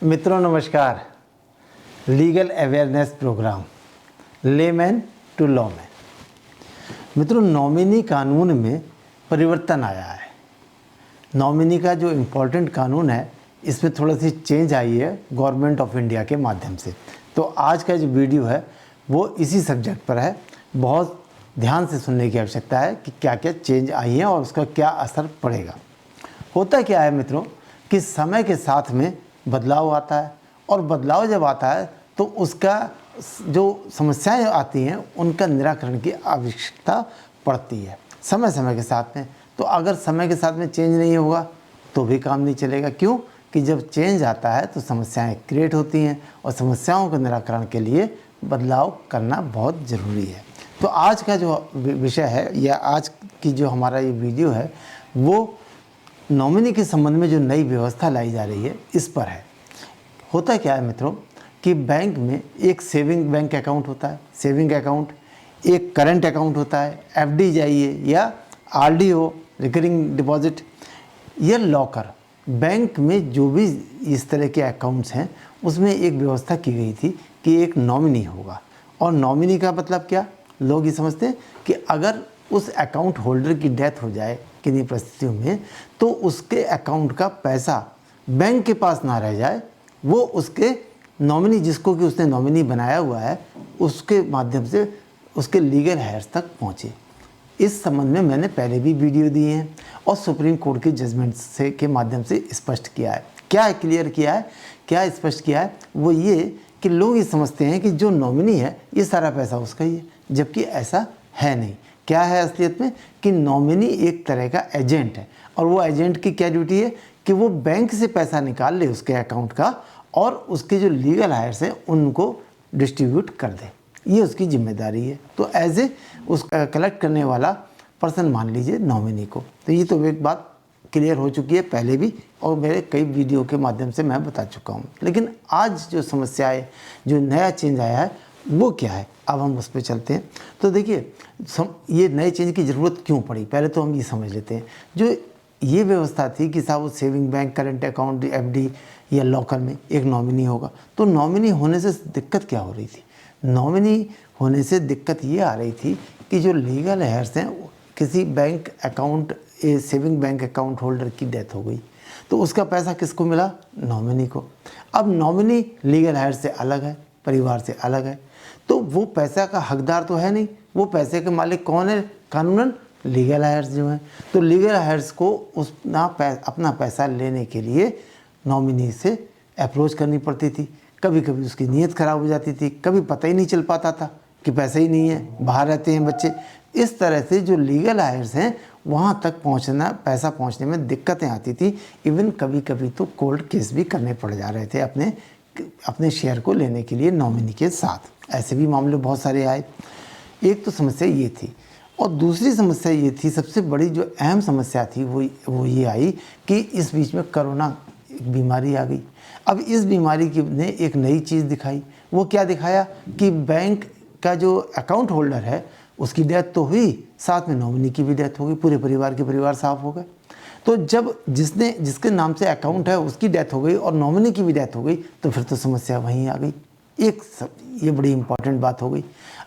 मित्रों नमस्कार। Legal awareness programme layman to lawman. मित्रों, नॉमिनी कानून में परिवर्तन आया है। नॉमिनी का जो इम्पोर्टेंट कानून है, इसमें थोड़ा सी चेंज आई है गवर्नमेंट ऑफ इंडिया के माध्यम से। तो आज का जो वीडियो है वो इसी सब्जेक्ट पर है। बहुत ध्यान से सुनने की आवश्यकता है कि क्या क्या चेंज आई हैं और उसका क्या असर पड़ेगा। होता क्या है मित्रों कि समय के साथ में बदलाव आता है, और बदलाव जब आता है तो उसका जो समस्याएं आती हैं उनका निराकरण की आवश्यकता पड़ती है समय समय के साथ में। तो अगर समय के साथ में चेंज नहीं होगा तो भी काम नहीं चलेगा। क्यों कि जब चेंज आता है तो समस्याएं क्रिएट होती हैं, और समस्याओं के निराकरण के लिए बदलाव करना बहुत ज़रूरी है। तो आज का जो विषय है या आज की जो हमारा ये वीडियो है वो नॉमिनी के संबंध में जो नई व्यवस्था लाई जा रही है इस पर है। होता क्या है मित्रों कि बैंक में एक सेविंग बैंक अकाउंट होता है, सेविंग अकाउंट, एक करंट अकाउंट होता है, एफडी चाहिए या आरडी हो, रिकरिंग डिपॉजिट, या लॉकर। बैंक में जो भी इस तरह के अकाउंट्स हैं उसमें एक व्यवस्था की गई थी कि एक नॉमिनी होगा। और नॉमिनी का मतलब क्या, लोग ये समझते हैं कि अगर उस अकाउंट होल्डर की डेथ हो जाए किन्हीं परिस्थितियों में तो उसके अकाउंट का पैसा बैंक के पास ना रह जाए, वो उसके नॉमिनी, जिसको कि उसने नॉमिनी बनाया हुआ है, उसके माध्यम से उसके लीगल हायर्स तक पहुँचे। इस संबंध में मैंने पहले भी वीडियो दिए हैं और सुप्रीम कोर्ट के जजमेंट से के माध्यम से स्पष्ट किया है। क्या है, क्लियर किया है, क्या स्पष्ट किया है, वो ये कि लोग ये समझते हैं कि जो नॉमिनी है ये सारा पैसा उसका ही है, जबकि ऐसा है नहीं। क्या है असलियत में कि नॉमिनी एक तरह का एजेंट है, और वो एजेंट की क्या ड्यूटी है कि वो बैंक से पैसा निकाल ले उसके अकाउंट का और उसके जो लीगल हायर्स हैं उनको डिस्ट्रीब्यूट कर दे। ये उसकी जिम्मेदारी है। तो एज ए उसका कलेक्ट करने वाला पर्सन मान लीजिए नॉमिनी को। तो ये तो एक बात क्लियर हो चुकी है पहले भी, और मेरे कई वीडियो के माध्यम से मैं बता चुका हूँ। लेकिन आज जो समस्या है, जो नया चेंज आया है वो क्या है, अब हम उस पर चलते हैं। तो देखिए, ये नए चेंज की ज़रूरत क्यों पड़ी, पहले तो हम ये समझ लेते हैं। जो ये व्यवस्था थी कि साहब saving bank, current account, FD या लॉकर में एक नॉमिनी होगा, तो नॉमिनी होने से दिक्कत क्या हो रही थी? नॉमिनी होने से दिक्कत ये आ रही थी कि जो लीगल हायर्स हैं, किसी bank account, saving bank account holder की डेथ हो गई तो उसका पैसा किसको मिला? नॉमिनी को। अब नॉमिनी लीगल हायर से अलग है, परिवार से अलग है, तो वो पैसा का हकदार तो है नहीं। वो पैसे के मालिक कौन है कानूनन? लीगल हायर्स जो हैं। तो लीगल हायर्स को अपना पैसा लेने के लिए नॉमिनी से अप्रोच करनी पड़ती थी। कभी कभी उसकी नीयत ख़राब हो जाती थी, कभी पता ही नहीं चल पाता था कि पैसा ही नहीं है, बाहर रहते हैं बच्चे। इस तरह से जो लीगल हायर्स हैं वहाँ तक पहुँचना, पैसा पहुँचने में दिक्कतें आती थी। इवन कभी कभी तो कोर्ट केस भी करने पड़ जा रहे थे अपने शेयर को लेने के लिए नॉमिनी के साथ। ऐसे भी मामले बहुत सारे आए। एक तो समस्या ये थी, और दूसरी समस्या ये थी, सबसे बड़ी जो अहम समस्या थी वो ये आई कि इस बीच में कोरोना एक बीमारी आ गई। अब इस बीमारी की ने एक नई चीज़ दिखाई। वो क्या दिखाया कि बैंक का जो अकाउंट होल्डर है उसकी डेथ तो हुई, साथ में नॉमिनी की भी डेथ हो गई, पूरे परिवार के परिवार साफ हो गए। तो जब जिसके नाम से अकाउंट है उसकी डेथ हो गई और नॉमिनी की भी डेथ हो गई, तो फिर तो समस्या वहीं आ गई। ये बड़ी इंपॉर्टेंट बात हो गई।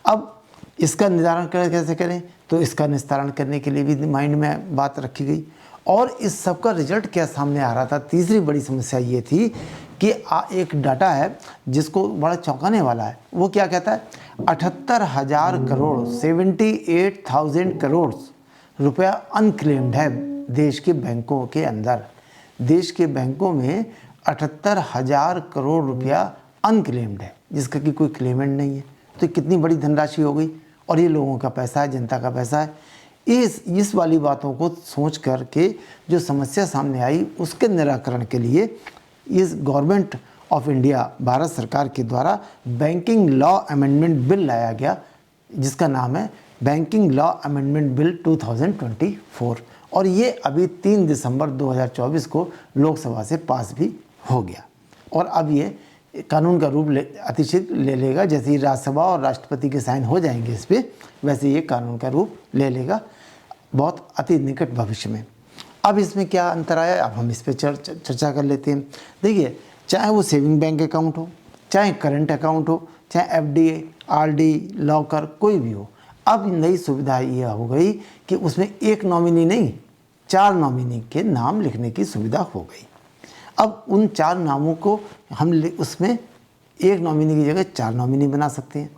अब इसका निवारण कैसे करें, तो इसका निस्तारण करने के लिए भी माइंड में बात रखी गई। और इस सब का रिजल्ट क्या सामने आ रहा था? तीसरी बड़ी समस्या ये थी कि एक डाटा है जिसको बड़ा चौंकाने वाला है। वो क्या कहता है? 78,000 करोड़ 78,000 करोड़ रुपया अनक्लेम्ड है देश के बैंकों के अंदर। देश के बैंकों में 78,000 करोड़ रुपया अनक्लेम्ड है, जिसका कि कोई क्लेमेंट नहीं है। तो कितनी बड़ी धनराशि हो गई, और ये लोगों का पैसा है, जनता का पैसा है। इस वाली बातों को सोच करके जो समस्या सामने आई उसके निराकरण के लिए इस गवर्नमेंट ऑफ इंडिया, भारत सरकार के द्वारा बैंकिंग लॉ अमेंडमेंट बिल लाया गया, जिसका नाम है बैंकिंग लॉ अमेंडमेंट बिल 2024। और ये अभी 3 दिसंबर 2024 को लोकसभा से पास भी हो गया, और अब ये कानून का रूप अतिशीघ्र ले लेगा। जैसे ही राज्यसभा और राष्ट्रपति के साइन हो जाएंगे इस पर, वैसे ये कानून का रूप ले लेगा बहुत अति निकट भविष्य में। अब इसमें क्या अंतर आया, अब हम इस पर चर्चा कर लेते हैं। देखिए, चाहे वो सेविंग बैंक अकाउंट हो, चाहे करंट अकाउंट हो, चाहे एफडी, आरडी, लॉकर, कोई भी हो। अब नई सुविधा ये हो गई कि उसमें एक नॉमिनी नहीं, 4 नॉमिनी के नाम लिखने की सुविधा हो गई। अब उन 4 नामों को हम उसमें एक नॉमिनी की जगह 4 नॉमिनी बना सकते हैं,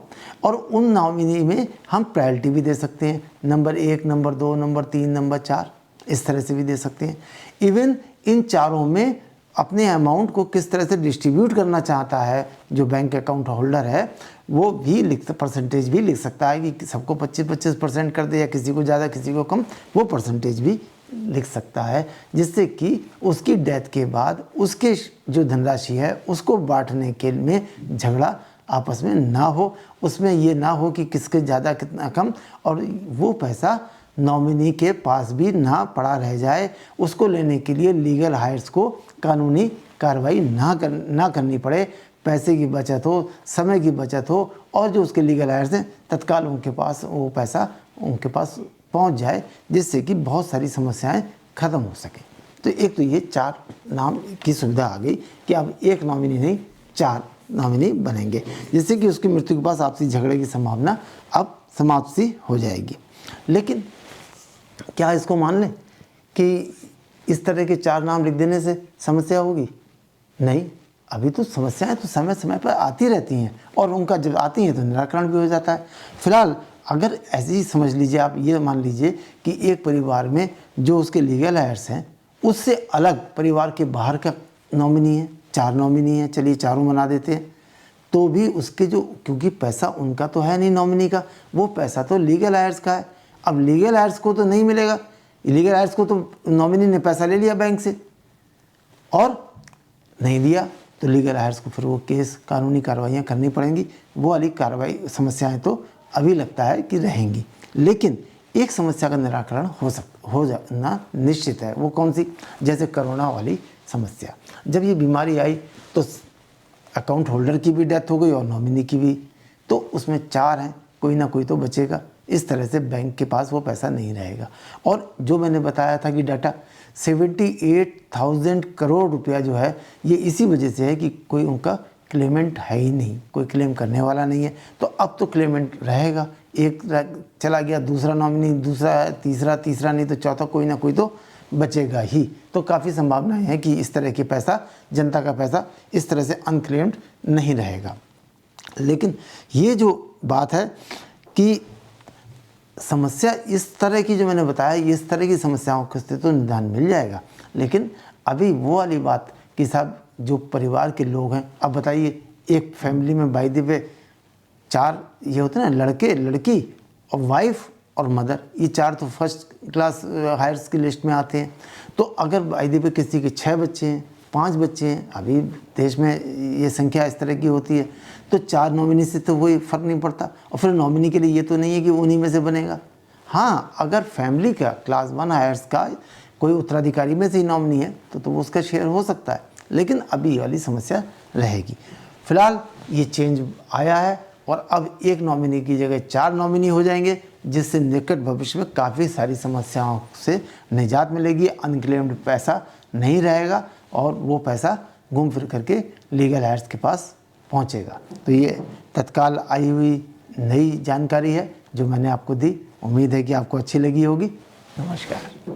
और उन नॉमिनी में हम प्रायोरिटी भी दे सकते हैं, नंबर 1, नंबर 2, नंबर 3, नंबर 4, इस तरह से भी दे सकते हैं। इवन इन चारों में अपने अमाउंट को किस तरह से डिस्ट्रीब्यूट करना चाहता है जो बैंक अकाउंट होल्डर है, वो भी परसेंटेज भी लिख सकता है कि सबको 25-25% कर दे, या किसी को ज़्यादा किसी को कम, वो परसेंटेज भी लिख सकता है, जिससे कि उसकी डेथ के बाद उसके जो धनराशि है उसको बांटने के में झगड़ा आपस में ना हो, उसमें ये ना हो कि किसके ज़्यादा कितना कम, और वो पैसा नॉमिनी के पास भी ना पड़ा रह जाए, उसको लेने के लिए लीगल हायर्स को कानूनी कार्रवाई ना करनी पड़े, पैसे की बचत हो, समय की बचत हो, और जो उसके लीगल हायर्स हैं तत्काल उनके पास वो पैसा उनके पास पहुंच जाए, जिससे कि बहुत सारी समस्याएं ख़त्म हो सकें। तो एक तो ये 4 नाम की सुविधा आ गई कि अब एक नॉमिनी नहीं 4 नॉमिनी बनेंगे, जिससे कि उसकी मृत्यु के पास आपसी झगड़े की संभावना अब समाप्त सी हो जाएगी। लेकिन क्या इसको मान लें कि इस तरह के 4 नाम लिख देने से समस्या होगी? नहीं, अभी तो समस्याएं तो समय समय पर आती रहती हैं, और उनका जब आती हैं तो निराकरण भी हो जाता है। फिलहाल अगर ऐसे ही समझ लीजिए, आप ये मान लीजिए कि एक परिवार में जो उसके लीगल हायर्स हैं उससे अलग परिवार के बाहर का नॉमिनी है, 4 नॉमिनी है, चलिए चारों बना देते हैं, तो भी उसके जो, क्योंकि पैसा उनका तो है नहीं नॉमिनी का, वो पैसा तो लीगल हायर्स का है। अब लीगल हायर्स को तो नहीं मिलेगा, लीगल हायर्स को तो नॉमिनी ने पैसा ले लिया बैंक से और नहीं दिया, तो लीगल हायर्स को फिर वो केस, कानूनी कार्रवाइयाँ करनी पड़ेंगी। वो वाली कार्रवाई समस्याएं तो अभी लगता है कि रहेंगी, लेकिन एक समस्या का निराकरण हो जाना निश्चित है। वो कौन सी? जैसे कोरोना वाली समस्या, जब ये बीमारी आई तो अकाउंट होल्डर की भी डेथ हो गई और नॉमिनी की भी, तो उसमें 4 हैं, कोई ना कोई तो बचेगा। इस तरह से बैंक के पास वो पैसा नहीं रहेगा। और जो मैंने बताया था कि डाटा 78,000 करोड़ रुपया जो है, ये इसी वजह से है कि कोई उनका क्लेमेंट है ही नहीं, कोई क्लेम करने वाला नहीं है। तो अब तो क्लेमेंट रहेगा, एक चला गया, दूसरा नॉमिनी, दूसरा, तीसरा नहीं तो चौथा, कोई ना कोई तो बचेगा ही। तो काफ़ी संभावनाएं हैं कि इस तरह के पैसा, जनता का पैसा इस तरह से अनक्लेम्ड नहीं रहेगा। लेकिन ये जो बात है कि समस्या इस तरह की जो मैंने बताया, इस तरह की समस्याओं के तो निदान मिल जाएगा, लेकिन अभी वो वाली बात कि साहब जो परिवार के लोग हैं, अब बताइए एक फैमिली में बाय द वे 4 ये होते हैं ना, लड़के, लड़की और वाइफ और मदर, ये 4 तो फर्स्ट क्लास हायर्स की लिस्ट में आते हैं। तो अगर बाय द वे किसी के 6 बच्चे हैं, 5 बच्चे हैं, अभी देश में ये संख्या इस तरह की होती है, तो 4 नॉमिनी से तो कोई फ़र्क नहीं पड़ता। और फिर नॉमिनी के लिए ये तो नहीं है कि उन्हीं में से बनेगा। हाँ, अगर फैमिली का क्लास 1 हायर्स का कोई उत्तराधिकारी में से ही नॉमिनी है तो उसका शेयर हो सकता है, लेकिन अभी वाली समस्या रहेगी। फिलहाल ये चेंज आया है और अब एक नॉमिनी की जगह 4 नॉमिनी हो जाएंगे, जिससे निकट भविष्य में काफ़ी सारी समस्याओं से निजात मिलेगी। अनक्लेम्ड पैसा नहीं रहेगा और वो पैसा घूम फिर करके लीगल हायर्स के पास पहुंचेगा। तो ये तत्काल आई हुई नई जानकारी है जो मैंने आपको दी। उम्मीद है कि आपको अच्छी लगी होगी। नमस्कार।